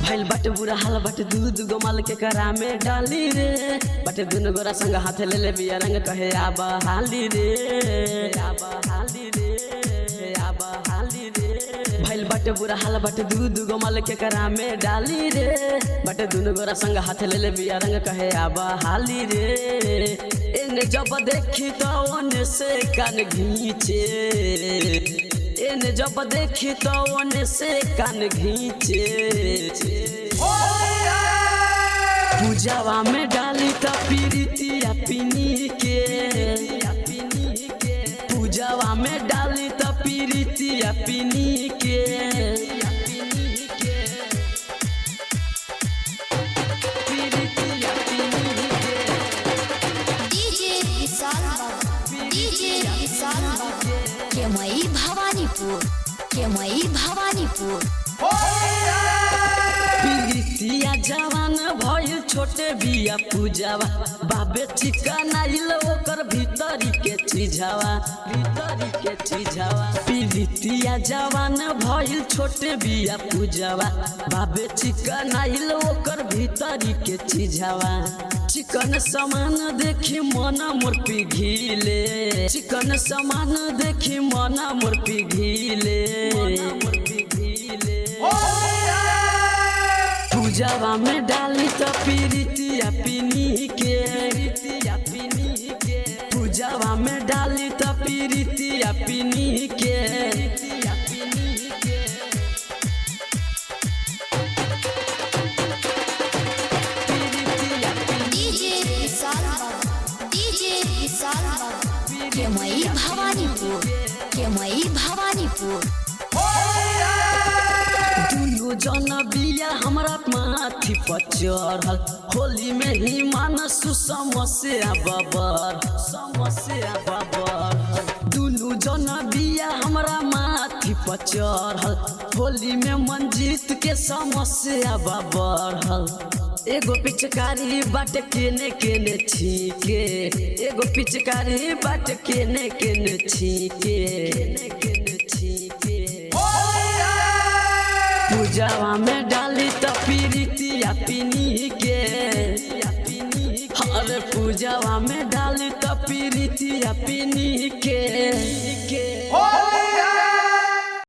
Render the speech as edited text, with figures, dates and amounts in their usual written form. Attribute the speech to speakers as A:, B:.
A: भैल बट बुरा हाल बट दूध गोमाल के करा में डाली रे बट दुनु गोरा संग हाथ ले ले बिया रंग कहे आब हाली रे आब हाली रे आब हाली रे भैल बट बुरा हाल बट दूध गोमाल के करा में डाली रे बट दुनु गोरा संग हाथ ले ले बिया रंग कहे आब हाली रे एने जब देखी तो ओने से कान घींचे एने जब देखी तो ओने से कान घींचे पूजावा में डाली तो पीरितिया पिनी के पूजावा में डाली तो पीरितिया पिनी के
B: भवानीपुर
A: पीरितिया जवान भइल छोटे बिया पूजावा बाबे चिकन आइल ओकर भीतरी के चीजावा पीरितिया जवान भइल छोटे बिया पूजावा बाबे चिकन आइल ओकर भीतरी के चीजावा चिकन सामान देखी मन मोर पिघिले चिकन सामान देखी मन मोर पिघिले पूजावा में डाली तो पीरितिया पिनी के पूजावा में डाली तो पीरितिया पिनी के
B: भवानीपुर
A: दुनु जन बिया हमरा माथी पर चढ़ल होली में ही मानस समस्या बबर दुनु जन बिया हमरा माथी पर चढ़ल होली में मंजीत के समस्या बबर एगो पिचकारी बाट केने केने छीके एगो पिचकारी बाट केने केने छीके पूजावा में डाली तो पीरितिया पिनी के हर पूजावा में डाली तो पीरितिया पिनी के